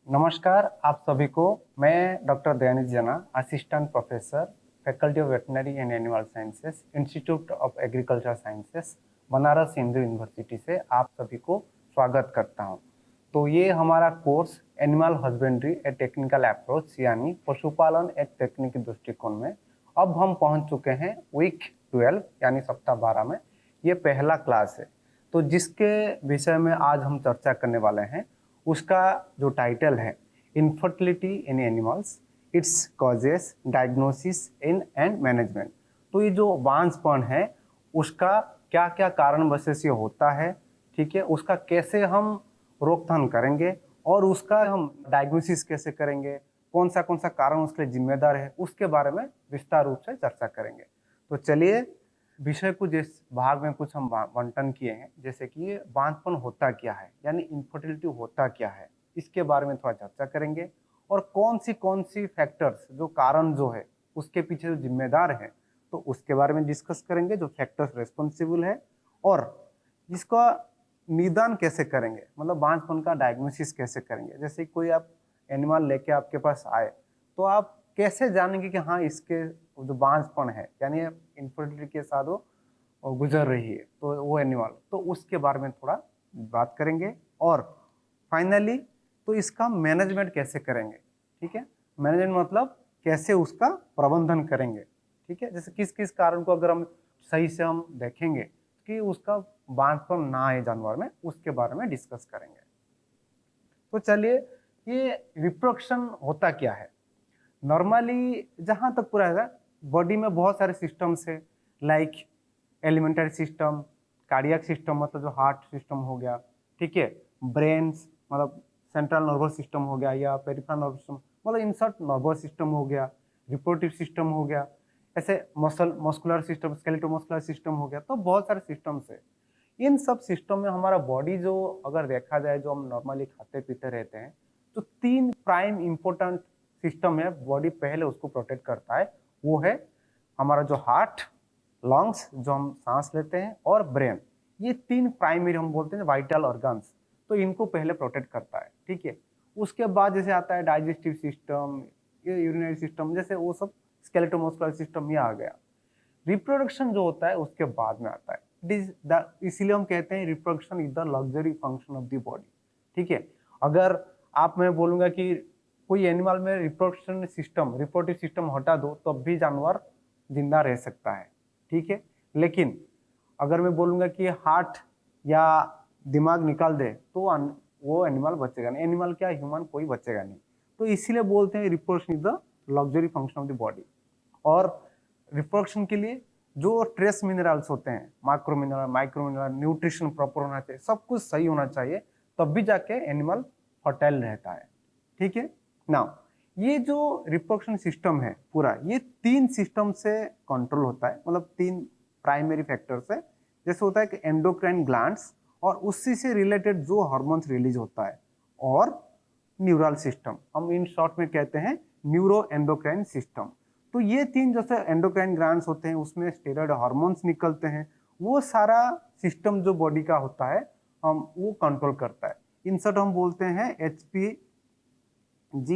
नमस्कार आप सभी को। मैं डॉक्टर दयानिधि जना, assistant professor, faculty of veterinary and animal sciences, institute of agriculture sciences, Banaras Hindu university से आप सभी को स्वागत करता हूं। तो ये हमारा कोर्स एनिमल हस्बेंड्री ए टेक्निकल अप्रोच यानी पशुपालन एक तकनीकी दृष्टिकोण में अब हम पहुंच चुके हैं वीक 12 यानी सप्ताह 12 में। ये पहला क्लास है। तो जिसके विषय में आज हम चर्चा करने वाले हैं उसका जो टाइटल है infertility in animals, it's causes, diagnosis in and management. तो ये जो बांझपन है उसका क्या क्या कारण वजह से होता है, ठीक है, उसका कैसे हम रोकथाम करेंगे और उसका हम डायग्नोसिस कैसे करेंगे, कौन सा कारण उसके लिए जिम्मेदार है, उसके बारे में विस्तार रूप से चर्चा करेंगे। तो चलिए विषय को जिस भाग में कुछ हम बंटन किए हैं, जैसे कि ये बांझपन होता क्या है यानी इनफर्टिलिटी होता क्या है, इसके बारे में थोड़ा चर्चा करेंगे और कौन सी फैक्टर्स जो कारण जो है उसके पीछे जो जिम्मेदार है तो उसके बारे में डिस्कस करेंगे, जो फैक्टर्स रेस्पॉन्सिबल है और इसका निदान कैसे करेंगे, मतलब बांझपन का डायग्नोसिस कैसे करेंगे। जैसे कोई आप एनिमल लेके आपके पास आए तो आप कैसे जानेंगे कि हाँ इसके जो बांझपन है यानी इनफर्टिलिटी के साथ वो गुजर रही है, तो वो एनिमल, तो उसके बारे में थोड़ा बात करेंगे। और फाइनली तो इसका मैनेजमेंट कैसे करेंगे, ठीक है, मैनेजमेंट मतलब कैसे उसका प्रबंधन करेंगे, ठीक है, जैसे किस किस कारण को अगर हम सही से हम देखेंगे कि उसका बांझपन ना आए जानवर में, उसके बारे में डिस्कस करेंगे। तो चलिए, ये रिप्रोडक्शन होता क्या है। नॉर्मली जहां तक पूरा है बॉडी में बहुत सारे सिस्टम्स है, like elementary system, cardiac system मतलब जो हार्ट सिस्टम हो गया, ठीक है, ब्रेन्स मतलब सेंट्रल नर्वस सिस्टम हो गया या पेरिफेरल नर्वस सिस्टम मतलब इंसर्ट नर्वस सिस्टम हो गया, रिप्रोडक्टिव सिस्टम हो गया, ऐसे मस्कुलर सिस्टम, स्केलेटोमस्कुलर सिस्टम हो गया। तो बहुत सारे सिस्टम्स है। इन सब सिस्टम में हमारा बॉडी जो अगर देखा जाए, जो हम नॉर्मली खाते पीते रहते हैं, तो तीन प्राइम इंपॉर्टेंट सिस्टम है, बॉडी पहले उसको प्रोटेक्ट करता है। वो है हमारा जो हार्ट, लंग्स जो हम सांस लेते हैं, और ब्रेन। ये तीन प्राइमरी हम बोलते हैं वाइटल ऑर्गन्स, तो इनको पहले प्रोटेक्ट करता है, ठीक है। उसके बाद जैसे आता है डाइजेस्टिव सिस्टम, ये यूरिनरी सिस्टम, जैसे वो सब स्केलेटोमस्कुलर सिस्टम ये आ गया। रिप्रोडक्शन जो होता है उसके बाद में आता है। इसीलिए हम कहते हैं reproduction is the luxury function of the body, ठीक है। अगर आप, मैं बोलूंगा कि कोई एनिमल में रिप्रोडक्टिव सिस्टम हटा दो तब भी जानवर जिंदा रह सकता है, ठीक है। लेकिन अगर मैं बोलूंगा कि हार्ट या दिमाग निकाल दे तो वो एनिमल बचेगा नहीं, एनिमल क्या ह्यूमन कोई बचेगा नहीं। तो इसीलिए बोलते हैं reproduction is the luxury function of the body. और रिप्रोडक्शन के लिए जो ट्रेस मिनरल्स होते हैं, माइक्रो मिनरल, न्यूट्रिशन प्रॉपर होना चाहिए, सब कुछ सही होना चाहिए, तब भी जाके एनिमल फर्टाइल रहता है, ठीक है ना। ये जो रिप्रोडक्शन सिस्टम है पूरा, ये तीन सिस्टम से कंट्रोल होता है, मतलब तीन प्राइमरी फैक्टर से। जैसे होता है कि एंडोक्राइन ग्लैंड्स और उसी से रिलेटेड जो हार्मोन्स रिलीज होता है, और न्यूरल सिस्टम, हम इन शॉर्ट में कहते हैं न्यूरो एंडोक्राइन सिस्टम। तो ये तीन जैसे एंडोक्राइन ग्लैंड्स होते हैं, उसमें स्टेरॉइड हार्मोन्स निकलते हैं, वो सारा सिस्टम जो बॉडी का होता है हम वो कंट्रोल करता है। इन शॉर्ट हम बोलते हैं HPG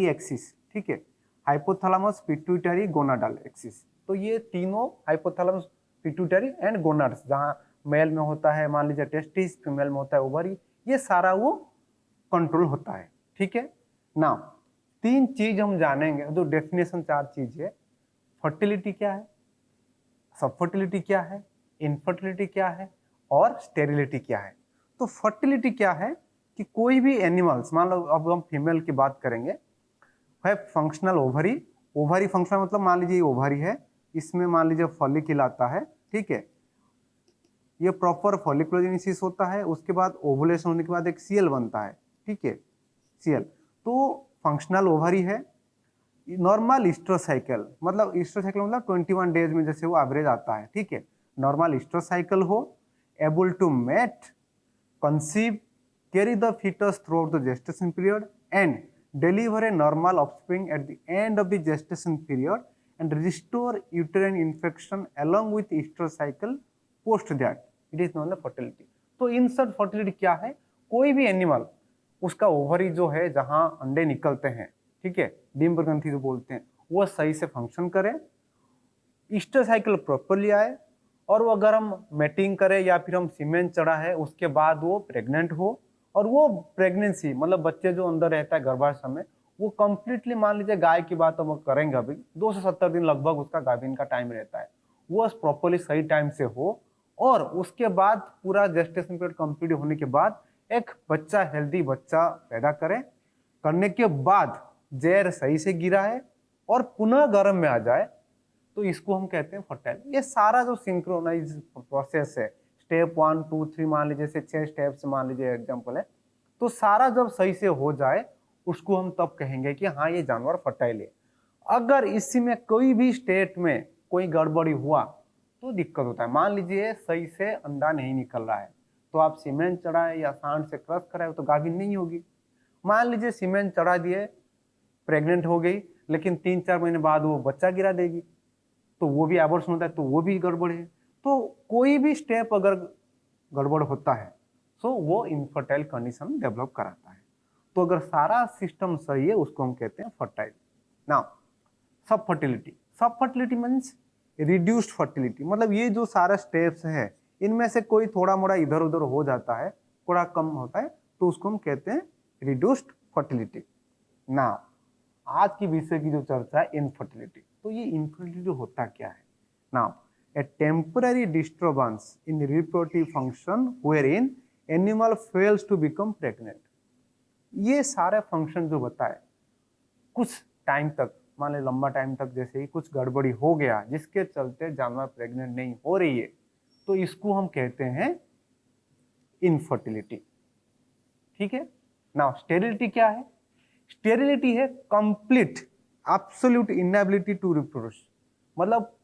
एक्सिस, ठीक है, हाइपोथैलेमस पिट्यूटरी गोनाडल एक्सिस। तो ये तीनों हाइपोथैलेमस पिट्यूटरी एंड गोनाड्स, जहां मेल में होता है मान लीजिए टेस्टिस, फीमेल में होता है ओवरी, ये सारा वो कंट्रोल होता है, ठीक है ना। तीन चीज हम जानेंगे, जो डेफिनेशन चार चीज है। फर्टिलिटी क्या है, सबफर्टिलिटी क्या है, इनफर्टिलिटी क्या है, और स्टेरिलिटी क्या है। तो फर्टिलिटी क्या है कि कोई भी एनिमल्स, मान लो अब हम फीमेल की बात करेंगे, है फंक्शनल ओवरी। ओवरी फंक्शनल मतलब मान लीजिए ओवरी है, इसमें मान लीजिए फॉलिकल आता है, ठीक है, ये प्रॉपर फॉलिकुलोजेनेसिस होता है, उसके बाद ओवुलेशन होने के बाद एक सीएल बनता है, ठीक है, सीएल। तो फंक्शनल ओवरी है। नॉर्मल ईस्ट्रोसाइकिल मतलब 21 डेज में जैसे वो एवरेज आता है, ठीक है, नॉर्मल ईस्ट्रोसाइकिल हो, able to mate, conceive, carry the foetus throughout the gestation period and deliver a normal offspring at the end of the gestation period and restore uterine infection along with estrous cycle post that, it is known as fertility। तो इन सब fertility क्या है, कोई भी animal उसका ovary जो है जहां अंडे निकलते हैं, ठीक है, डिंब ग्रंथि जो बोलते हैं, वो सही से फंक्शन करे, ईस्टर साइकिल प्रॉपरली आए, और वो अगर हम मेटिंग करें या फिर हम सीमेंट चढ़ा है उसके बाद वो प्रेग्नेंट हो, और वो प्रेगनेंसी मतलब बच्चे जो अंदर रहता है गर्भाशय में, वो कंप्लीटली, मान लीजिए गाय की बात हम करेंगे अभी, 270 दिन लगभग उसका गाभिन का टाइम रहता है, वो प्रॉपरली सही टाइम से हो, और उसके बाद पूरा जेस्टेशन पीरियड कंप्लीट होने के बाद एक बच्चा, हेल्दी बच्चा पैदा करे, करने के बाद जहर सही से गिरा है और पुनः गर्भ में आ जाए, तो इसको हम कहते हैं फर्टाइल। ये सारा जो सिंक्रोनाइज प्रोसेस है, स्टेप 1 2 3 मान लीजिए, जैसे 6 स्टेप्स मान लीजिए एग्जाम्पल है, तो सारा जब सही से हो जाए उसको हम तब कहेंगे कि हाँ ये जानवर फर्टाइल है। अगर इसी में कोई भी स्टेट में कोई गड़बड़ी हुआ तो दिक्कत होता है। मान लीजिए सही से अंडा नहीं निकल रहा है, तो आप सीमेंट चढ़ाए या सांड से क्रश कराए तो गाभिन नहीं होगी। मान लीजिए सीमेंट चढ़ा दिए, प्रेग्नेंट हो गई, लेकिन 3-4 महीने बाद वो बच्चा गिरा देगी, तो वो भी एबॉर्शन होता है, तो वो भी गड़बड़ है। तो कोई भी स्टेप अगर गड़बड़ होता है तो वो इनफर्टाइल कंडीशन डेवलप कराता है। तो अगर सारा सिस्टम सही है उसको हम कहते हैं फर्टाइल। नाउ सब फर्टिलिटी, सब फर्टिलिटी मीन्स रिड्यूस्ड फर्टिलिटी, मतलब ये जो सारे स्टेप्स है इनमें से कोई थोड़ा मोड़ा इधर उधर हो जाता है, थोड़ा कम होता है, तो उसको हम कहते हैं रिड्यूस्ड फर्टिलिटी। ना आज की विषय की जो चर्चा है इनफर्टिलिटी, तो ये इनफर्टिलिटी होता क्या है? Now a temporary disturbance in reproductive function wherein animal fails to become pregnant. ये सारे फंक्शन जो बताए कुछ टाइम तक, मान ली लंबा टाइम तक जैसे ही कुछ गड़बड़ी हो गया जिसके चलते जानवर प्रेग्नेंट नहीं हो रही है, तो इसको हम कहते हैं इनफर्टिलिटी। ठीक है। नाउ स्टेरिलिटी क्या है? स्टेरिलिटी है complete absolute inability to reproduce, मतलब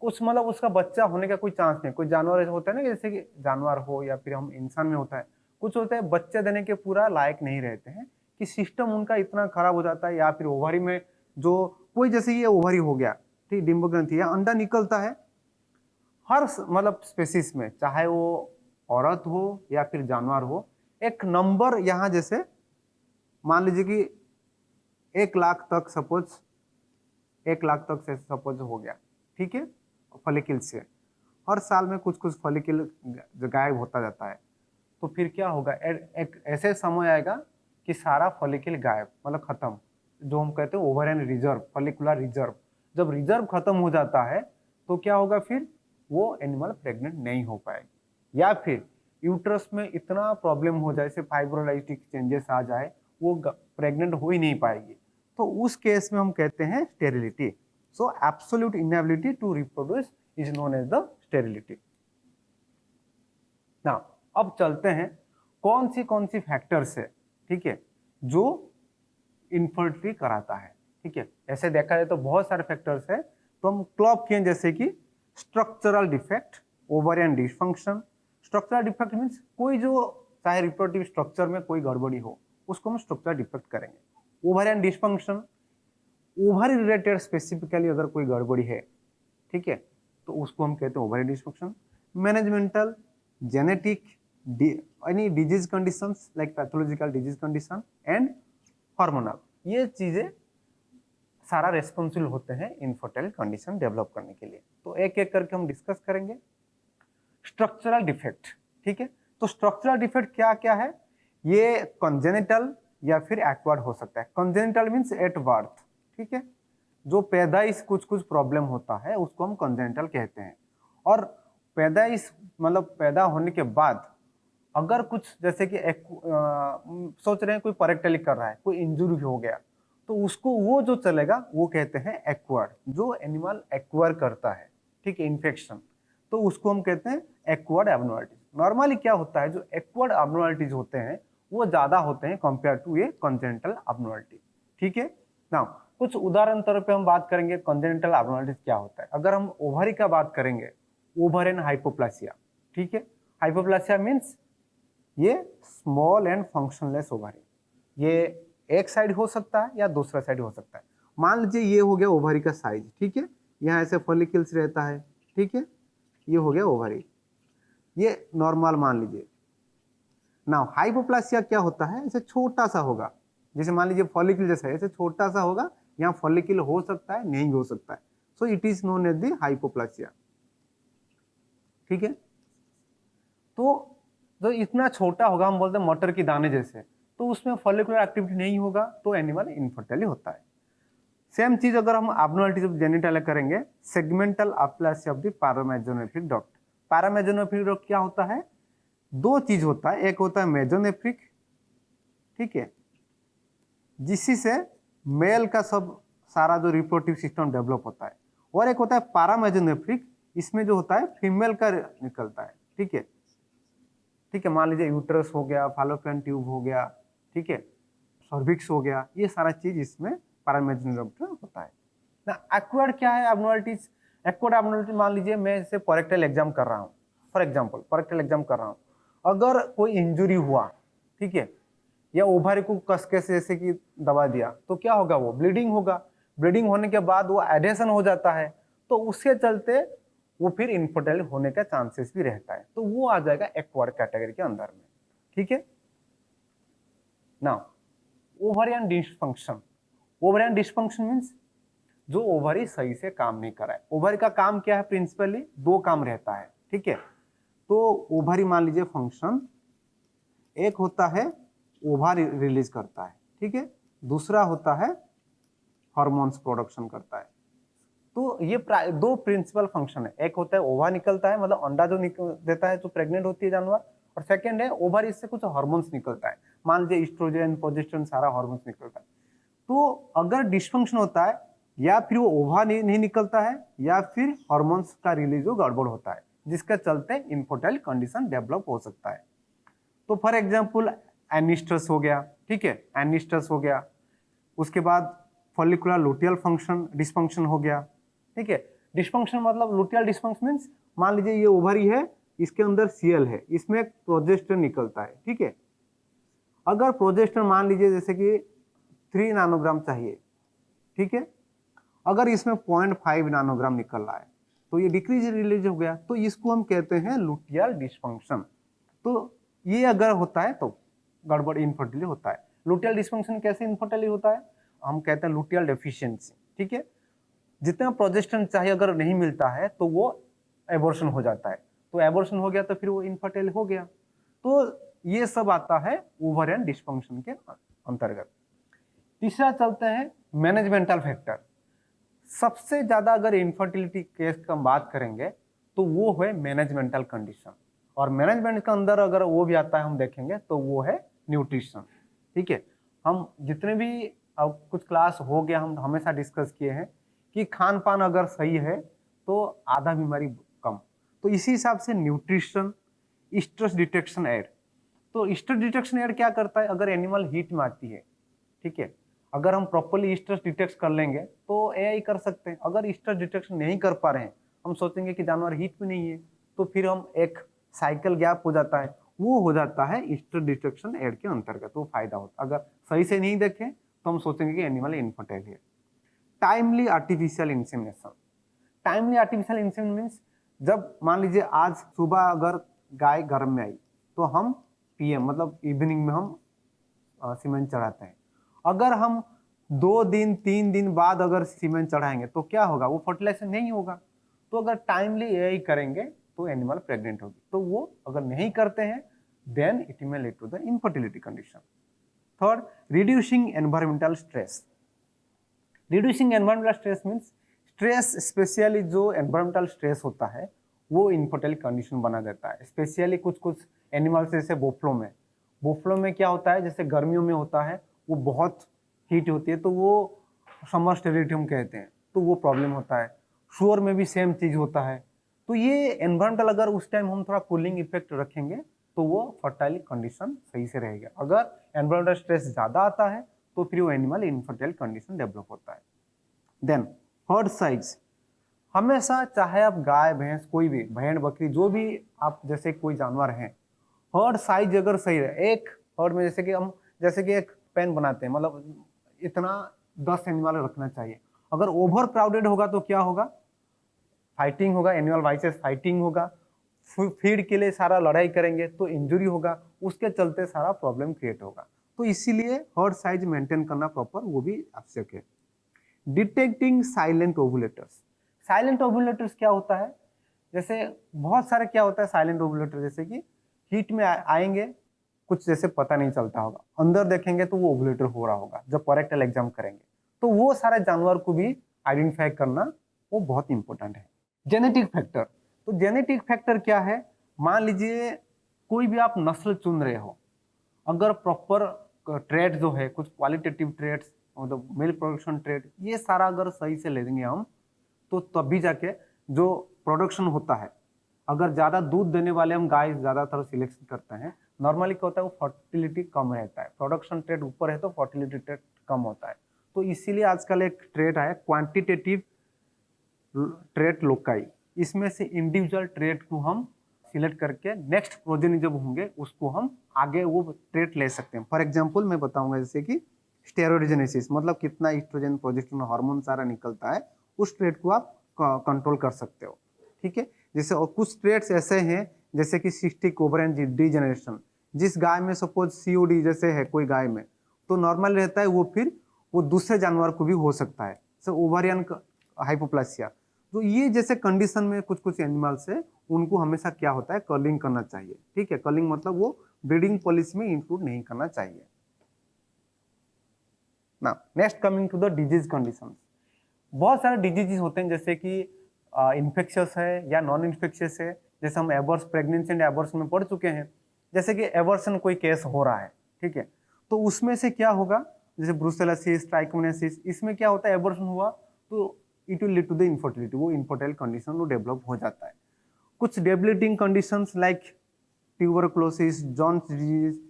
कुछ, मतलब उसका बच्चा होने का कोई चांस नहीं। कोई जानवर ऐसा होता है ना, जैसे कि जानवर हो या फिर हम इंसान में होता है, कुछ होता है बच्चे देने के पूरा लायक नहीं रहते हैं, कि सिस्टम उनका इतना खराब हो जाता है, या फिर ओवरी में जो कोई, जैसे ये ओवरी हो गया, ठीक, डिंब ग्रंथि या अंडा निकलता है हर मतलब स्पेसिस में, चाहे वो औरत हो या फिर जानवर हो, एक नंबर यहाँ, जैसे मान लीजिए कि 1 लाख तक, सपोज 1 लाख तक से सपोज हो गया, ठीक है, फॉलिकल से हर साल में कुछ कुछ फॉलिकल गायब होता जाता है, तो फिर क्या होगा? एक ऐसे समय आएगा कि सारा फॉलिकल गायब, मतलब खत्म, जो हम कहते हैं over and reserve, follicular reserve. जब रिजर्व खत्म हो जाता है तो क्या होगा? फिर वो एनिमल प्रेग्नेंट नहीं हो पाएगी, या फिर यूट्रस में इतना प्रॉब्लम हो जाए, जैसे फाइब्रोलाइटिक चेंजेस आ जाए, वो प्रेग्नेंट हो ही नहीं पाएगी, तो उस केस में हम कहते हैं sterility. So absolute inability to reproduce is known as the sterility. ना अब चलते हैं कौन सी फैक्टर्स है, ठीक है, जो इनफर्टिलिटी कराता है। ठीक है, ऐसे देखा जाए तो बहुत सारे फैक्टर्स है, तो हम क्लब किए, जैसे कि structural defect, ovarian dysfunction. Structural defect means कोई जो, चाहे रिप्रोडक्टिव स्ट्रक्चर में कोई गड़बड़ी हो उसको हम स्ट्रक्चरल डिफेक्ट करेंगे। Ovarian dysfunction, ovary related specifically अगर कोई गड़बड़ी है, ठीक है, तो उसको हम कहते हैं ovary dysfunction. Managemental, genetic, any disease conditions like pathological disease condition and hormonal, ये चीजें सारा रेस्पॉन्सिबल होते हैं इनफर्टाइल कंडीशन डेवलप करने के लिए। तो एक एक करके हम डिस्कस करेंगे। स्ट्रक्चरल डिफेक्ट, ठीक है, तो स्ट्रक्चरल डिफेक्ट क्या क्या है? ये कंजेनिटल या फिर एक्वायर्ड हो सकता है। कंजेनिटल मीन्स एट बर्थ, ठीक है, जो पैदाइश कुछ कुछ प्रॉब्लम होता है उसको हम कंजेनिटल कहते हैं। और पैदाइश मतलब पैदा होने के बाद अगर कुछ, जैसे कि सोच रहे हैं कोई परेक्टलिक कर रहा है, कोई इंजुरी हो गया, तो उसको वो जो चलेगा वो कहते हैं एक्वायर्ड, जो एनिमल एक्वायर करता है, ठीक है, इन्फेक्शन, तो उसको हम कहते हैं एक्वायर्ड एब्नॉर्मलिटीज। नॉर्मली क्या होता है, जो एक्वायर्ड एब्नॉर्मलिटीज होते हैं वो ज्यादा होते हैं कंपेयर टू ये कंजेनिटल एब्नॉर्मलिटी। ठीक है ना, कुछ उदाहरण तौर पे हम बात करेंगे कंजेनिटल एब्नॉर्मलिटीज क्या होता है। अगर हम ओवरी का बात करेंगे, ओवरियन हाइपोप्लासिया, ठीक है, हाइपोप्लासिया मीन्स ये स्मॉल एंड फंक्शनलेस ओवरी, ये एक साइड हो सकता है या दूसरा साइड हो सकता है। मान लीजिए ये हो गया ओवरी का साइज, ठीक है, यहाँ ऐसे फॉलिकल्स रहता है, ठीक है, ये हो गया ओवरी, ये नॉर्मल मान लीजिए। ना हाइपोप्लासिया क्या होता है, ऐसे छोटा सा होगा, जैसे मान लीजिए फॉलिकल जैसा है, ऐसे छोटा सा होगा, यहाँ फॉलिकल हो सकता है नहीं हो सकता है, so it is known as the hypoplasia. ठीक है, तो जो इतना छोटा होगा, हम बोलते हैं मटर की दाने जैसे, तो उसमें फॉलिकुलर एक्टिविटी नहीं होगा तो एनिमल इनफर्टाइल होता है। सेम चीज अगर हम एब्नॉर्मलिटीज ऑफ जेनिटालिया करेंगे, segmental aplasia of the paramesonephric duct. Paramesonephric duct क्या होता है, दो चीज होता है, एक होता है मेसोनेफ्रिक, ठीक है, जिससे से मेल का सब सारा जो रिप्रोडक्टिव सिस्टम डेवलप होता है, और एक होता है पैरामेसोनेफ्रिक, इसमें जो होता है फीमेल का निकलता है। ठीक है, ठीक है, मान लीजिए यूट्रस हो गया, फैलोपियन ट्यूब हो गया, ठीक है, सर्विक्स हो गया, ये सारा चीज इसमें पैरामेसोनेफ्रिक होता है ना। एक्वायर्ड क्या है एब्नॉर्मलिटीज, एक्वायर्ड एब्नॉर्मलिटी मान लीजिए मैं इसे परेक्टल एग्जाम कर रहा हूँ, फॉर एग्जांपल परेक्टल एग्जाम कर रहा हूँ, अगर कोई इंजुरी हुआ, ठीक है, या ओवरी को कसके से जैसे कि दबा दिया, तो क्या होगा, वो ब्लीडिंग होगा, ब्लीडिंग होने के बाद वो एडेशन हो जाता है, तो उसके चलते वो फिर इनफर्टाइल होने का चांसेस भी रहता है, तो वो आ जाएगा एक्वायर्ड कैटेगरी के अंदर में। ठीक है, now ovarian dysfunction. Ovarian dysfunction means जो ओवरी सही से काम नहीं कर रहा है। ओवरी का काम क्या है, प्रिंसिपली दो काम रहता है। ठीक है, तो ओवरी मान लीजिए फंक्शन, एक होता है ओवर रिलीज करता है, ठीक है, दूसरा होता है हार्मोन्स प्रोडक्शन करता है। तो ये दो प्रिंसिपल फंक्शन है, एक होता है ओवा निकलता है, मतलब अंडा जो देता है, जो प्रेग्नेंट होती है जानवर, और सेकंड है ओवर इससे कुछ हार्मोन्स निकलता है, मान लीजिए एस्ट्रोजन, प्रोजेस्टेरोन, सारा हार्मोन्स निकलता है। तो अगर डिसफंक्शन होता है, या फिर वो ओवा नहीं निकलता है, या फिर हार्मोन्स का रिलीज गड़बड़ होता है, जिसके चलते इनफर्टाइल कंडीशन डेवलप हो सकता है। तो फॉर एग्जाम्पल एनिस्ट्रस हो गया, ठीक है, एनिस्ट्रस हो गया, उसके बाद फॉलिकुलर लुटियल फंक्शन डिसफंक्शन हो गया। ठीक है, डिसफंक्शन मतलब लुटियल डिसफंक्शन मींस मान लीजिए ये ओवरी है, इसके अंदर सीएल है, इसमें एक प्रोजेस्टेरोन निकलता है। ठीक है, अगर प्रोजेस्टेरोन मान लीजिए जैसे कि 3 नैनोग्राम चाहिए, ठीक है, अगर इसमें 0.5 नैनोग्राम निकल रहा है, तो ये डिक्रीज रिलीज हो गया, तो इसको हम कहते हैं लुटियल डिसफंक्शन। तो ये अगर होता है तो गड़बड़ इनफर्टिलिटी होता है। लुटियल डिसफंक्शन कैसे इनफर्टिलिटी होता है, हम कहते हैं लुटियल डेफिशिएंसी। ठीक है, जितना प्रोजेस्टेरोन चाहिए अगर नहीं मिलता है तो वो एबॉर्शन हो जाता है, तो एबॉर्शन हो गया तो फिर वो इनफर्टाइल हो गया। तो ये सब आता है ओवरियन डिसफंक्शन के अंतर्गत। तीसरा चलते हैं मैनेजमेंटल फैक्टर। सबसे ज्यादा अगर इनफर्टिलिटी केस की हम बात करेंगे तो वो है मैनेजमेंटल कंडीशन, और मैनेजमेंट के अंदर अगर वो भी आता है हम देखेंगे तो वो है न्यूट्रिशन। ठीक है, हम जितने भी अब कुछ क्लास हो गया, हम हमेशा डिस्कस किए हैं कि खान पान अगर सही है तो आधा बीमारी कम। तो इसी हिसाब से न्यूट्रिशन, स्ट्रेस डिटेक्शन एड। तो स्ट्रेस डिटेक्शन एड क्या करता है, अगर एनिमल हीट में आती है, ठीक है, अगर हम प्रॉपर्ली स्ट्रेस डिटेक्ट कर लेंगे तो एआई कर सकते हैं। अगर स्ट्रेस डिटेक्शन नहीं कर पा रहे हैं, हम सोचेंगे कि जानवर हीट में नहीं है, तो फिर हम एक साइकिल गैप हो जाता है, वो हो जाता है स्ट्रेस डिटेक्शन एड के अंतर्गत, वो फायदा होता है। अगर सही से नहीं देखें तो हम सोचेंगे कि एनिमल इनफर्टाइल है। Timely artificial insemination. Timely artificial insemination means जब मान लीजिए आज सुबह अगर गाय गर्भ में आई तो हम पीएम मतलब इवनिंग में हम सीमेंट चढ़ाते हैं। अगर हम 2 दिन 3 दिन बाद अगर सीमेंट चढ़ाएंगे तो क्या होगा, वो फर्टिलाइजेशन नहीं होगा। तो अगर टाइमली यही करेंगे तो एनिमल प्रेग्नेंट होगी। तो वो अगर नहीं करते हैं then it may lead to the infertility condition. Third, reducing environmental stress. Reducing environmental stress means stress, specially जो एनवायरमेंटल स्ट्रेस होता है वो इनफर्टाइल कंडीशन बना देता है। स्पेशली कुछ एनिमल्स जैसे बोफलो में क्या होता है, जैसे गर्मियों में होता है वो बहुत हीट होती है तो वो समर स्टेरिलिटी हम कहते हैं, तो वो प्रॉब्लम होता है। शुअर में भी सेम चीज होता है। तो ये एनवायरमेंटल अगर उस टाइम हम थोड़ा कूलिंग इफेक्ट रखेंगे तो वो फर्टाइल कंडीशन सही से रहेगा। अगर एनवायरमेंटल स्ट्रेस ज्यादा आता है तो फिर वो एनिमल इनफर्टाइल कंडीशन डेवलप होता है। Then herd size. हमेशा चाहे आप गाय भैंस कोई भी भेड़ बकरी जो भी आप जैसे कोई जानवर हैं, हर्ड साइज अगर सही रहे, एक हर्ड में जैसे कि एक पेन बनाते हैं, मतलब इतना 10 एनिमल रखना चाहिए। अगर ओवर क्राउडेड होगा तो क्या होगा, फाइटिंग होगा, एनिमल वाइसेस फाइटिंग होगा, फीड के लिए सारा लड़ाई करेंगे तो इंजुरी होगा, उसके चलते सारा प्रॉब्लम क्रिएट होगा। तो इसीलिए हर्ड साइज मेंटेन करना प्रॉपर वो भी आवश्यक है। Detecting silent ovulators. Silent ovulators क्या होता है, जैसे बहुत सारे क्या होता है साइलेंट ओवुलेटर, जैसे कि हीट में आएंगे, कुछ जैसे पता नहीं चलता होगा, अंदर देखेंगे तो वो ओवुलेटर हो रहा होगा, जब पेरेक्टल एग्जाम करेंगे तो वो सारे जानवर को भी आइडेंटिफाई करना वो बहुत इंपॉर्टेंट है। जेनेटिक फैक्टर, तो जेनेटिक फैक्टर क्या है, मान लीजिए कोई भी आप नस्ल चुन रहे हो, अगर प्रॉपर ट्रेड जो है, कुछ क्वालिटेटिव ट्रेड्स मतलब मिल्क प्रोडक्शन ट्रेड, ये सारा अगर सही से ले देंगे हम, तो तभी जाके जो प्रोडक्शन होता है, अगर ज़्यादा दूध देने वाले हम गाय ज़्यादातर सिलेक्शन करते हैं, नॉर्मली क्या होता है वो फर्टिलिटी कम रहता है, प्रोडक्शन ट्रेड ऊपर है तो फर्टिलिटी ट्रेड कम होता है। तो इसीलिए आजकल एक ट्रेड है क्वांटिटेटिव ट्रेड लोकाई, इसमें से इंडिविजुअल ट्रेड को हम सिलेक्ट करके नेक्स्ट प्रोजेनी जब होंगे उसको हम आगे वो ट्रेड ले सकते हैं। फॉर एग्जांपल मैं बताऊंगा, जैसे कि स्टेरॉइडजेनेसिस, मतलब कितना ईस्ट्रोजन प्रोजेस्टेरोन हार्मोन सारा निकलता है, उस ट्रेड को आप कंट्रोल कर सकते हो, ठीक है। जैसे और कुछ ट्रेड्स ऐसे हैं जैसे कि सिस्टिक ओवरियन डीजेनरेशन, जिस गाय में सपोज सीओडी जैसे है कोई गाय में, तो नॉर्मल रहता है वो, फिर वो दूसरे जानवर को भी हो सकता है, सो ओवरियन हाइपोप्लासिया। तो ये जैसे कंडीशन में कुछ कुछ एनिमल्स है, उनको हमेशा क्या होता है कलिंग करना चाहिए, ठीक है। कलिंग मतलब वो ब्रीडिंग पॉलिसी में इंक्लूड नहीं करना चाहिए ना। Next coming to the disease conditions, बहुत सारे डिजीजेस होते हैं जैसे कि इन्फेक्शियस है या नॉन इन्फेक्शियस है, जैसे हम एबॉर्स प्रेगनेंसी एंड एबॉर्शन में पढ़ चुके हैं, जैसे कि एबॉर्शन कोई केस हो रहा है, ठीक है, तो उसमें से क्या होगा, जैसे ब्रुसेलोसिस, ट्राइकोमोनासिस, इसमें क्या होता है एबॉर्शन हुआ तो it will lead to the infertility, वो इनफर्टाइल कंडीशन वो डेवलप हो जाता है। कुछ debilitating conditions like tuberculosis, Johne's disease,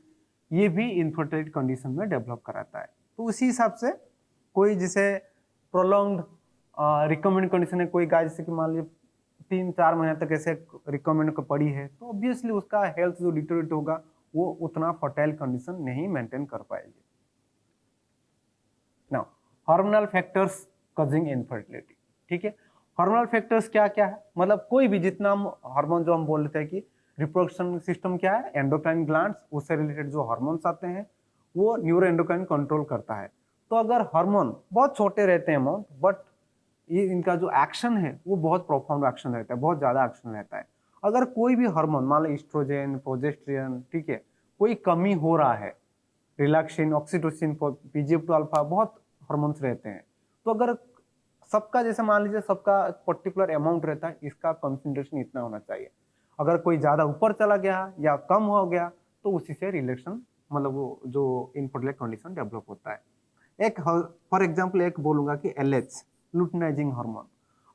ये भी इनफर्टाइल कंडीशन में डेवलप कराता है। तो उसी हिसाब से कोई जैसे प्रोलॉन्ग्ड रिकमेंड कंडीशन है, कोई गाय जैसे कि मान लीजिए 3-4 महीने तक ऐसे रिकमेंड पड़ी है, तो ऑब्वियसली उसका हेल्थ जो डिटोरेट होगा वो उतना फर्टाइल कंडीशन नहीं मेंटेन कर पाएगी। Now hormonal factors causing infertility, ठीक है। हार्मोनल फैक्टर्स क्या क्या है, मतलब कोई भी जितना हम हार्मोन जो हम बोलते हैं कि रिप्रोडक्शन सिस्टम क्या है, एंडोक्राइन ग्लैंड्स, उससे रिलेटेड जो हार्मोन्स आते हैं वो न्यूरो एंडोक्राइन कंट्रोल करता है। तो अगर हार्मोन बहुत छोटे रहते हैं अमाउंट, बट ये इनका जो एक्शन है वो बहुत प्रोफाउंड एक्शन रहता है, बहुत ज्यादा एक्शन रहता है। अगर कोई भी हार्मोन मान लो ईस्ट्रोजन, प्रोजेस्टेरोन, ठीक है, कोई कमी हो रहा है, रिलैक्सिन, ऑक्सीटोसिन, पीजीएफ2 अल्फा, बहुत हार्मोन्स रहते हैं, तो अगर सबका जैसे मान लीजिए सबका पर्टिकुलर अमाउंट रहता है, इसका कंसंट्रेशन इतना होना चाहिए, अगर कोई ज्यादा ऊपर चला गया या कम हो गया तो उसी से रिलेशन मतलब वो जो इनफर्टिल कंडीशन डेवलप होता है। एक फॉर एग्जांपल एक बोलूंगा कि एलएच, लुटिनाइजिंग हार्मोन,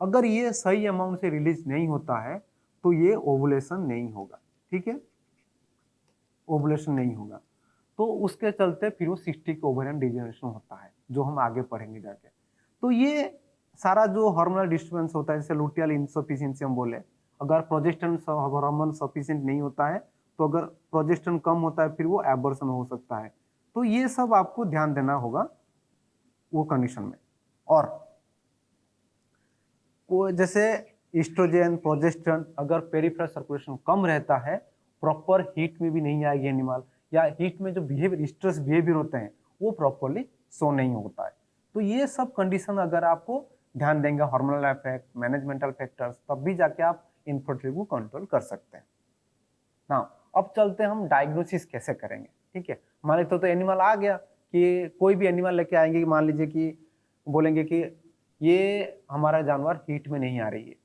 अगर ये सही अमाउंट से रिलीज नहीं होता है तो ये ओवुलेशन नहीं होगा, ठीक है, ओवुलेशन नहीं होगा, तो उसके चलते फिर वो सिस्टिक ओवरियन डिजेनरेशन होता है, जो हम आगे पढ़ेंगे जाके। तो ये सारा जो हार्मोनल डिस्टर्बेंस होता है, जैसे लुटियल इनसफिशिएंसी हम बोले, अगर प्रोजेस्टेरोन हार्मोन सफिशिएंट नहीं होता है, तो अगर प्रोजेस्टेरोन कम होता है फिर वो एबॉर्शन हो सकता है। तो ये सब आपको ध्यान देना होगा वो कंडीशन में। और वो जैसे ईस्ट्रोजन, प्रोजेस्टेरोन, अगर पेरिफेरल सर्कुलेशन कम रहता है, प्रॉपर हीट में भी नहीं आएगी एनिमल, या हीट में जो बिहेवियर स्ट्रेस बिहेवियर होते हैं वो प्रॉपरली शो नहीं होता है। तो ये सब कंडीशन अगर आपको ध्यान देंगे, हार्मोनल इफेक्ट, मैनेजमेंटल फैक्टर्स, तब भी जाके आप इनफर्टिलिटी को कंट्रोल कर सकते हैं ना। अब चलते हैं हम डायग्नोसिस कैसे करेंगे, ठीक है। मान लीजिए तो एनिमल आ गया, कि कोई भी एनिमल लेके आएंगे, मान लीजिए कि बोलेंगे कि ये हमारा जानवर हीट में नहीं आ रही है,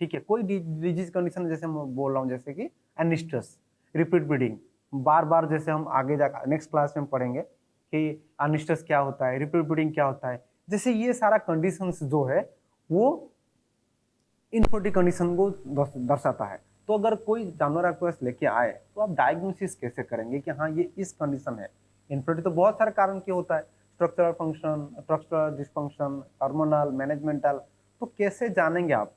ठीक है, कोई डिजीज कंडीशन जैसे मैं बोल रहा हूँ, जैसे कि एनिस्टस, रिपीट ब्रीडिंग, बार बार, जैसे हम आगे जाकर नेक्स्ट क्लास में पढ़ेंगे कि एनिस्टस क्या होता है, रिपीट ब्रीडिंग क्या होता है, जैसे ये सारा कंडीशंस जो है वो इनफर्टिलिटी कंडीशन को दर्शाता है। तो अगर कोई जानवर आपके पास लेके आए तो आप डायग्नोसिस कैसे करेंगे कि हाँ ये इस कंडीशन है। इनफर्टिलिटी तो बहुत सारे कारण के होता है, structural function, structural dysfunction, hormonal, managemental, तो कैसे जानेंगे आप।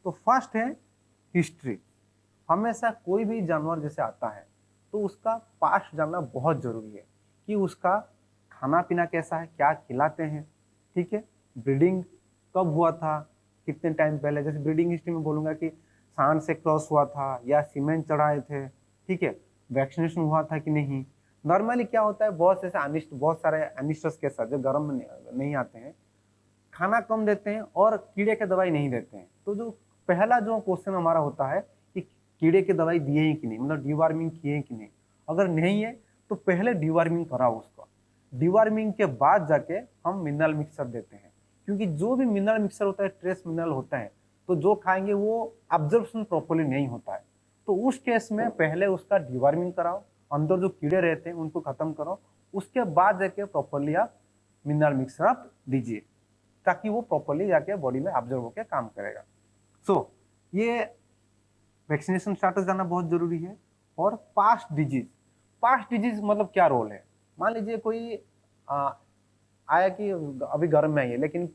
तो फर्स्ट है हिस्ट्री। हमेशा कोई भी जानवर जैसे आता है तो उसका पास्ट जानना बहुत जरूरी है, कि उसका खाना पीना कैसा है, क्या खिलाते हैं, ठीक है, ब्रीडिंग कब हुआ था, कितने टाइम पहले। जैसे ब्रीडिंग हिस्ट्री में बोलूंगा कि सांड से क्रॉस हुआ था या सीमेंट चढ़ाए थे, ठीक है, वैक्सीनेशन हुआ था कि नहीं। नॉर्मली क्या होता है, बहुत ऐसे अनिष्ट, बहुत सारे अनिष्टस के साथ जो गर्म में नहीं आते हैं, खाना कम देते हैं और कीड़े के दवाई नहीं देते हैं। तो जो पहला जो क्वेश्चन हमारा होता है कि कीड़े की दवाई दिए हैं कि नहीं, मतलब डिवार्मिंग किए हैं कि नहीं। अगर नहीं है तो पहले डिवार्मिंग कराओ उसको, डिवार्मिंग के बाद जाके हम मिनरल मिक्सर देते हैं, क्योंकि जो भी मिनरल मिक्सर होता है ट्रेस मिनरल होता है, तो जो खाएंगे वो अब्जॉर्प्शन प्रॉपर्ली नहीं होता है। तो उस केस में पहले उसका डिवार्मिंग कराओ, अंदर जो कीड़े रहते हैं उनको खत्म करो, उसके बाद जाके प्रॉपर्ली आप मिनरल मिक्सर आप दीजिए, ताकि वो प्रॉपर्ली जाके बॉडी में ऑब्जर्व होकर काम करेगा। सो ये वैक्सीनेशन स्टाटस जाना बहुत जरूरी है। और पास्ट डिजीज मतलब क्या रोल है। मान लीजिए कोई आया कि अभी गर्म में आई है, लेकिन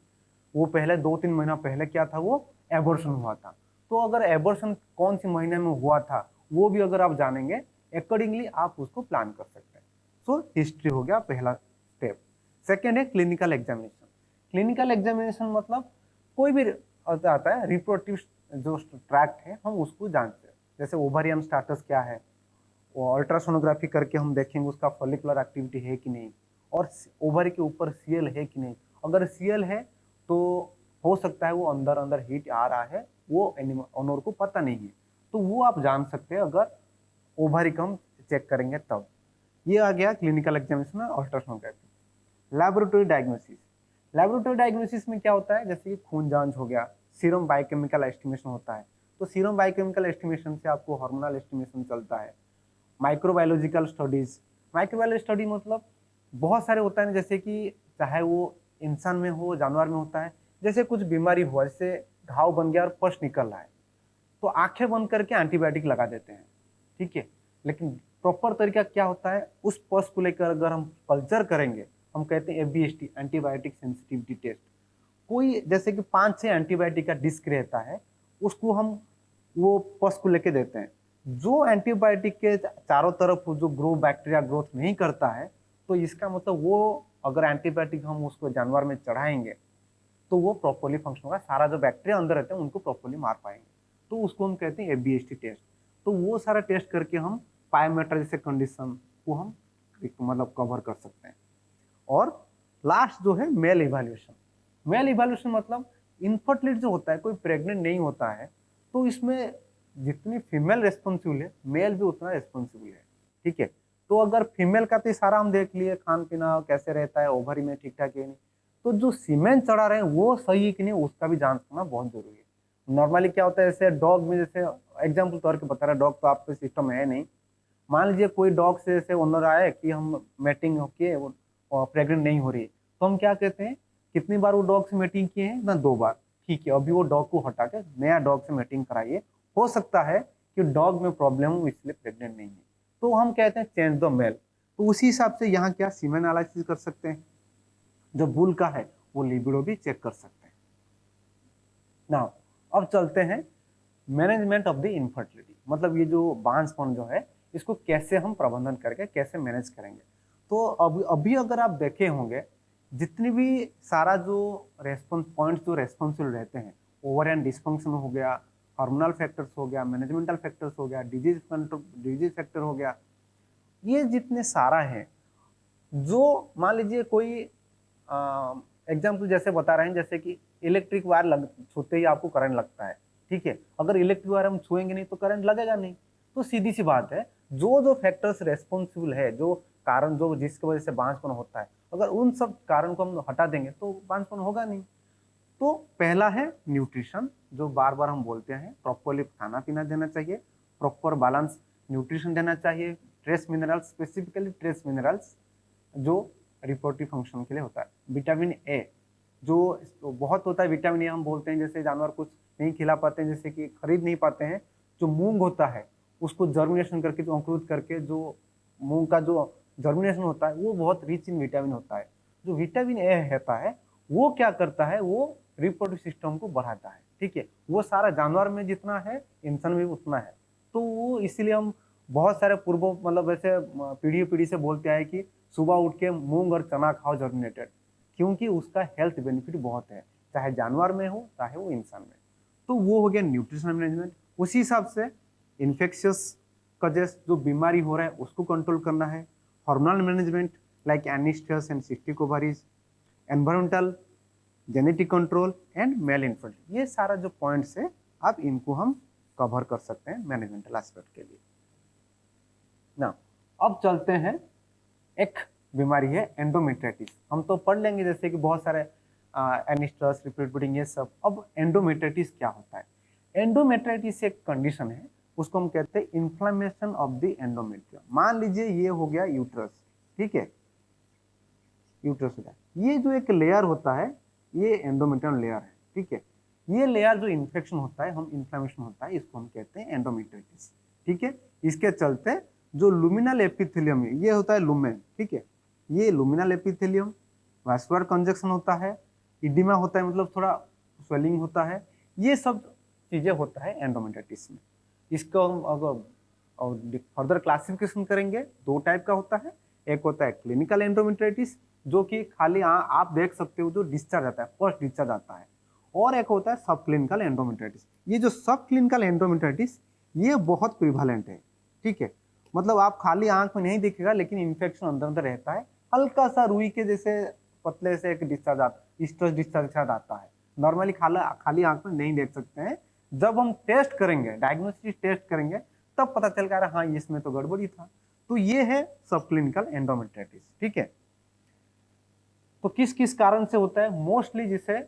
वो पहले 2-3 महीना पहले क्या था, वो एबॉर्शन हुआ था। तो अगर एबॉर्शन कौन सी महीने में हुआ था वो भी अगर आप जानेंगे, अकॉर्डिंगली आप उसको प्लान कर सकते हैं। सो हिस्ट्री हो गया पहला स्टेप। सेकेंड है क्लिनिकल एग्जामिनेशन। क्लिनिकल एग्जामिनेशन मतलब कोई भी आता है रिप्रोडक्टिव जो ट्रैक्ट है हम उसको जानते हैं, जैसे ओवरियन स्टाटस क्या है, वो अल्ट्रासोनोग्राफी करके हम देखेंगे उसका फॉलिकुलर एक्टिविटी है कि नहीं, और ओवरी के ऊपर सीएल है कि नहीं। अगर सीएल है तो हो सकता है वो अंदर अंदर हीट आ रहा है, वो ओनर को पता नहीं है, तो वो आप जान सकते हैं अगर ओवरी को हम चेक करेंगे तब। ये आ गया क्लिनिकल एग्जामिनेशन और ultrasonography. Laboratory diagnosis. Laboratory diagnosis में क्या होता है, जैसे कि खून जांच हो गया, सीरम बायोकेमिकल एस्टिमेशन होता है, तो सीरम बायोकेमिकल एस्टिमेशन से आपको हार्मोनल एस्टिमेशन चलता है। माइक्रोबायोलॉजिकल स्टडीज, माइक्रोबायोलॉजी स्टडी मतलब बहुत सारे होता है, जैसे कि चाहे वो इंसान में हो जानवर में होता है। जैसे कुछ बीमारी हुआ, जैसे घाव बन गया और पस निकल रहा है, तो आंखें बंद करके एंटीबायोटिक लगा देते हैं, ठीक है। लेकिन प्रॉपर तरीका क्या होता है, उस पस को लेकर अगर हम कल्चर करेंगे, हम कहते हैं एबीएसटी, एंटीबायोटिक सेंसिटिविटी टेस्ट। कोई जैसे कि 5-6 एंटीबायोटिक का डिस्क रहता है, उसको हम वो पस को लेके देते हैं। जो एंटीबायोटिक के चारों तरफ जो बैक्टीरिया ग्रोथ नहीं करता है, तो इसका मतलब वो अगर एंटीबायोटिक हम उसको जानवर में चढ़ाएंगे तो वो प्रॉपर्ली फंक्शन होगा, सारा जो बैक्टीरिया अंदर रहते हैं उनको प्रॉपर्ली मार पाएंगे, तो उसको हम कहते हैं एबीएसटी टेस्ट। तो वो सारा टेस्ट करके हम पायोमेट्रा जैसे कंडीशन को हम मतलब कवर कर सकते हैं। और लास्ट जो है मेल इवैल्यूएशन। मेल इवैल्यूएशन मतलब इनफर्टिलिटी जो होता है, कोई प्रेग्नेंट नहीं होता है, तो इसमें जितनी फीमेल रेस्पॉन्सिबल है, मेल भी उतना रेस्पॉन्सिबल है, ठीक है। तो अगर फीमेल का तो सारा हम देख लिए, खान पीना कैसे रहता है, ओवरी में ठीक ठाक है नहीं, तो जो सीमेंट चढ़ा रहे हैं वो सही है कि नहीं उसका भी जांच करना बहुत जरूरी है। नॉर्मली क्या होता है, जैसे डॉग में, जैसे एग्जाम्पल तौर पे बता रहा, डॉग तो आपके सिस्टम में है नहीं। मान लीजिए कोई डॉग से जैसे ओनर आए कि हम मेटिंग होके प्रेग्नेंट नहीं हो रही है, तो हम क्या कहते हैं, कितनी बार वो डॉग से मीटिंग किए हैं ना, 2 बार, ठीक है, अभी वो डॉग को हटा के नया डॉग से मीटिंग कराइए, हो सकता है कि डॉग में प्रॉब्लम हो इसलिए प्रेग्नेंट नहीं है, तो हम कहते हैं चेंज द मेल। तो उसी हिसाब से यहाँ क्या सीमेन एनालिसिस कर सकते हैं, जो बुल का है वो लिबिडो भी चेक कर सकते हैं। नाउ अब चलते हैं मैनेजमेंट ऑफ द इनफर्टिलिटी, मतलब ये जो बांझपन जो है इसको कैसे हम प्रबंधन करके कैसे मैनेज करेंगे। तो अभी अगर आप देखे होंगे, जितनी भी सारा जो रेस्पॉन्स पॉइंट्स जो रेस्पॉन्सिबल रहते हैं, ओवर एंड डिस्फंक्शन हो गया, हार्मोनल फैक्टर्स हो गया, मैनेजमेंटल फैक्टर्स हो गया, डिजीज कंट्रोल, डिजीज फैक्टर हो गया, ये जितने सारा है, जो मान लीजिए कोई एग्जाम्पल जैसे बता रहे हैं, जैसे कि इलेक्ट्रिक वायर छूते ही आपको करंट लगता है, ठीक है, अगर इलेक्ट्रिक वायर हम छुएंगे नहीं तो करंट लगेगा नहीं। तो सीधी सी बात है, जो जो फैक्टर्स रेस्पॉन्सिबल है, जो कारण जो जिसकी वजह से बांझपन होता है, अगर उन सब कारण को हम हटा देंगे तो बांझपन होगा नहीं। तो पहला है न्यूट्रिशन, जो बार बार हम बोलते हैं, प्रॉपरली खाना पीना देना चाहिए, प्रॉपर बैलेंस न्यूट्रिशन देना चाहिए, trace minerals, specifically trace minerals जो रिप्रोडक्टिव फंक्शन के लिए होता है। विटामिन ए जो बहुत होता है, विटामिन ए हम बोलते हैं, जैसे जानवर कुछ नहीं खिला पाते हैं, जैसे कि खरीद नहीं पाते हैं, जो मूंग होता है उसको जर्मिनेशन करके, जो अंकुरित करके जो मूंग का जो जर्मिनेशन होता है वो बहुत रिच इन विटामिन होता है। जो विटामिन ए रहता है वो क्या करता है, वो रिप्रोडक्टिव सिस्टम को बढ़ाता है, ठीक है, वो सारा जानवर में जितना है इंसान में भी उतना है। तो वो इसीलिए हम बहुत सारे पूर्व मतलब वैसे पीढ़ी से बोलते हैं कि सुबह उठ के मूंग और चना खाओ जर्मिनेटेड, क्योंकि उसका हेल्थ बेनिफिट बहुत है, चाहे जानवर में हो चाहे वो इंसान में। तो वो हो गया न्यूट्रिशन मैनेजमेंट। उसी हिसाब से इन्फेक्शियस कजेस जो बीमारी हो रहा है उसको कंट्रोल करना है, hormonal management like anestrus and cystic ovaries, environmental, genetic control and male infertility, ये सारा जो पॉइंट्स है आप इनको हम कवर कर सकते हैं मैनेजमेंटल एस्पेक्ट के लिए ना। अब चलते हैं, एक बीमारी है एंडोमेट्राइटिस, हम तो पढ़ लेंगे जैसे कि बहुत सारे एनिस्ट्रस, रिपीट ये सब। अब एंडोमेट्राइटिस क्या होता है? एंडोमेट्राइटिस एक कंडीशन है, उसको हम कहते हैं इन्फ्लेमेशन ऑफ द एंडोमेट्रियम। मान लीजिए ये हो गया यूट्रस, ठीक है, यूट्रस हो गया, ये जो एक लेयर होता है ये एंडोमेट्रियम लेयर है, ठीक है। ये लेयर जो इन्फेक्शन होता है, हम इन्फ्लेमेशन होता है, इसको हम कहते हैं एंडोमेट्राइटिस, ठीक है। इसके चलते जो लुमिनल एपिथेलियम है, ये होता है लुमेन, ठीक है, ये लुमिनल एपिथेलियम, वास्कुलर कंजक्शन होता है, इडिमा होता है, मतलब थोड़ा स्वेलिंग होता है, ये सब चीजें होता है एंडोमेट्राइटिस में। इसको हम अगर फर्दर क्लासिफिकेशन करेंगे, दो टाइप का होता है, एक होता है क्लिनिकल एंडोमेट्राइटिस जो कि खाली आप देख सकते हो जो डिस्चार्ज आता है, फर्स्ट डिस्चार्ज आता है, और एक होता है सब क्लिनिकल एंडोमेट्राइटिस। ये जो सब क्लिनिकल एंडोमेट्राइटिस ये बहुत प्रिवालेंट है, ठीक है, मतलब आप खाली आंख में नहीं दिखेगा लेकिन इन्फेक्शन अंदर अंदर रहता है, हल्का सा रुई के जैसे पतले से एक डिस्चार्ज आता, स्ट्रेस डिस्चार्ज आता है, नॉर्मली खाली आंख में नहीं देख सकते हैं। जब हम टेस्ट करेंगे, डायग्नोस्टिक टेस्ट करेंगे, तब पता चल रहा है हाँ इसमें तो गड़बड़ी था। तो ये है सब क्लिनिकल एंडोमेट्राइटिस, ठीक है। तो किस किस कारण से होता है? मोस्टली जिसे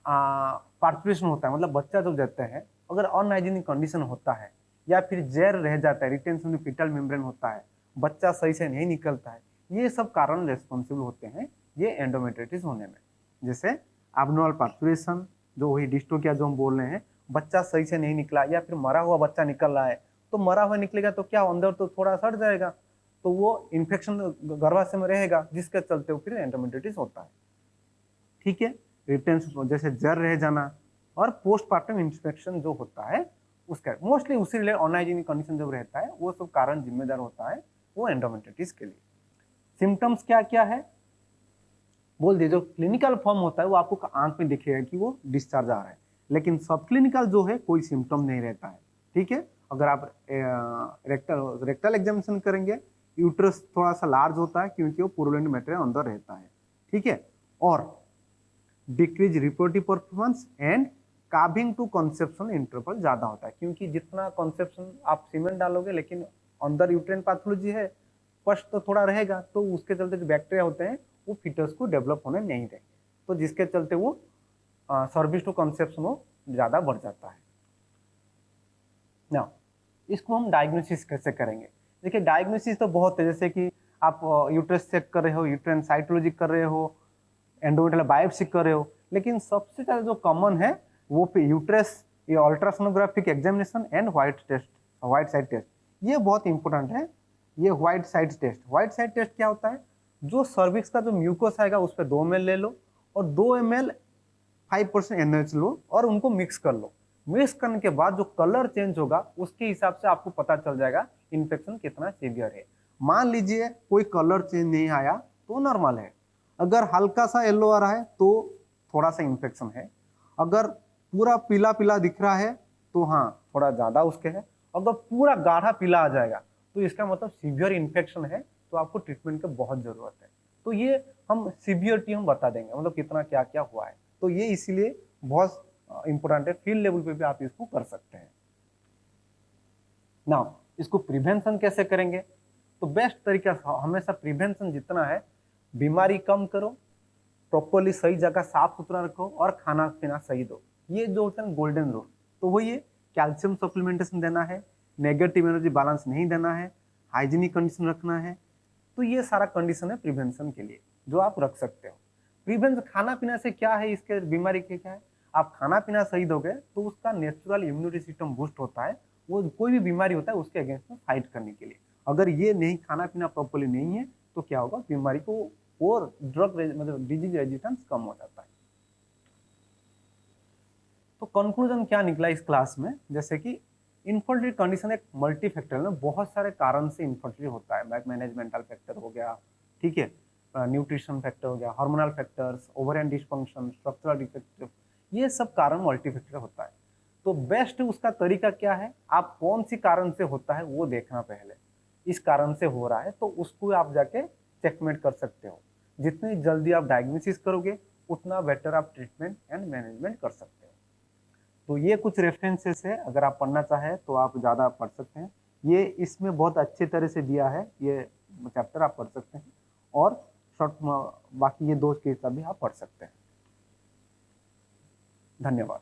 पार्चुरेशन होता है, मतलब बच्चा जब जाते हैं, अगर अनहाइजीनिक कंडीशन होता है या फिर जैर रह जाता है, रिटेंशन फीटल मेम्ब्रेन होता है, बच्चा सही से नहीं निकलता है, ये सब कारण रेस्पॉन्सिबल होते हैं ये एंडोमेट्राइटिस होने में। जैसे एबनॉर्मल पार्चुरेशन, जो वही डिस्टोकिया जो हम बोल रहे हैं, बच्चा सही से नहीं निकला, या फिर मरा हुआ बच्चा निकल रहा है, तो मरा हुआ निकलेगा तो क्या अंदर तो थोड़ा सड़ जाएगा, तो वो इन्फेक्शन गर्भाशय में रहेगा, जिसके चलते वो फिर एंडोमेट्राइटिस होता है, ठीक है। रिटेंशन जैसे जर रह जाना, और पोस्टमार्टम इन्फेक्शन जो होता है उसका मोस्टली उसी रिलेटेड अनहाइजीनिक कंडीशन जब रहता है, वो सब कारण जिम्मेदार होता है वो एंडोमेट्राइटिस के लिए। सिम्टम्स क्या क्या है बोल दिए। जो क्लिनिकल फॉर्म होता है वो आपको आंख में दिखेगा कि वो डिस्चार्ज आ रहा है, लेकिन सब क्लिनिकल जो है कोई सिम्टम नहीं रहता है, ठीक है। अगर आप रेक्टल एग्जामिनेशन करेंगे, यूट्रस थोड़ा सा लार्ज होता है क्योंकि वो पुरुलेंट मटेरियल अंदर रहता है, ठीक है। और decrease reproductive performance and calving to conception interval ज्यादा होता है, क्योंकि जितना कंसेप्शन आप सीमेंट डालोगे लेकिन अंदर यूट्रेन पैथोलॉजी है, पश्च तो थोड़ा रहेगा, तो उसके चलते जो बैक्टीरिया होते हैं वो फीटस को डेवलप होने नहीं देंगे, तो जिसके चलते वो सर्विस टू कंसेप्शन वो ज्यादा बढ़ जाता है ना। इसको हम डायग्नोसिस कैसे करेंगे? देखिए डायग्नोसिस तो बहुत है, जैसे कि आप यूट्रस चेक कर रहे हो, यूट्रेन साइटोलॉजी कर रहे हो, एंडोमेट्रियल बायोप्सी कर रहे हो, लेकिन सबसे ज्यादा जो कॉमन है वो यूट्रस, ये ultrasonographic examination and white test, white side test, ये बहुत इंपॉर्टेंट है। ये white side test, white side test क्या होता है? जो सर्विक्स का जो म्यूकोस आएगा उस पर 2 ml ले लो, और 2 ml 5% NaOH लो, और उनको मिक्स कर लो। मिक्स करने के बाद जो कलर चेंज होगा उसके हिसाब से आपको पता चल जाएगा इन्फेक्शन कितना सीवियर है। मान लीजिए कोई कलर चेंज नहीं आया तो नॉर्मल है, अगर हल्का सा येलो आ रहा है तो थोड़ा सा इन्फेक्शन है, अगर पूरा पीला पीला दिख रहा है तो हाँ थोड़ा ज्यादा उसके है, अगर पूरा गाढ़ा पीला आ जाएगा तो इसका मतलब सीवियर इन्फेक्शन है, तो आपको ट्रीटमेंट की बहुत जरूरत है। तो ये हम सीवियरिटी हम बता देंगे, मतलब कितना क्या क्या हुआ है, तो ये इसीलिए बहुत इंपॉर्टेंट है, फील्ड लेवल पे भी आप इसको कर सकते हैं ना। इसको प्रिवेंशन कैसे करेंगे? तो बेस्ट तरीका हमेशा प्रिवेंशन जितना है, बीमारी कम करो, प्रॉपरली सही जगह साफ सुथरा रखो, और खाना पीना सही दो, ये जो होता है गोल्डन रूल। तो वो ये कैल्शियम सप्लीमेंटेशन देना है, नेगेटिव एनर्जी बैलेंस नहीं देना है, हाइजीनिक कंडीशन रखना है, तो ये सारा कंडीशन है प्रिवेंशन के लिए जो आप रख सकते हो। प्रिवेंशन खाना पीना से क्या है, इसके बीमारी के क्या है, आप खाना पीना सही दोगे तो उसका नेचुरल इम्यूनिटी सिस्टम बूस्ट होता है, वो कोई भी बीमारी होता है उसके अगेंस्ट में फाइट करने के लिए। अगर ये नहीं, खाना पीना प्रॉपरली नहीं है तो क्या होगा, बीमारी को और ड्रग मतलब डिजीज रेजिस्टेंस कम हो जाता है। तो कंक्लूजन क्या निकला इस क्लास में, जैसे कि इनफर्टिलिटी कंडीशन एक मल्टी फैक्टर है, बहुत सारे कारण से इनफर्टिलिटी होता है, मैनेजमेंटल फैक्टर हो गया, ठीक है, न्यूट्रिशन फैक्टर हो गया, hormonal factors, ovarian dysfunction, structural defect, ये सब कारण मल्टी फैक्टर होता है। तो बेस्ट उसका तरीका क्या है, आप कौन सी कारण से होता है वो देखना पहले। इस कारण से हो रहा है तो उसको आप जाके चेकमेट कर सकते हो। जितनी जल्दी आप डायग्नोसिस करोगे उतना बेटर आप ट्रीटमेंट एंड मैनेजमेंट कर सकते हो। तो ये कुछ रेफरेंसेस है, अगर आप पढ़ना चाहें तो आप ज़्यादा पढ़ सकते हैं। ये इसमें बहुत अच्छे तरह से दिया है, ये चैप्टर आप पढ़ सकते हैं। और शॉर्ट बाकी ये 2 किताब भी आप पढ़ सकते हैं। धन्यवाद।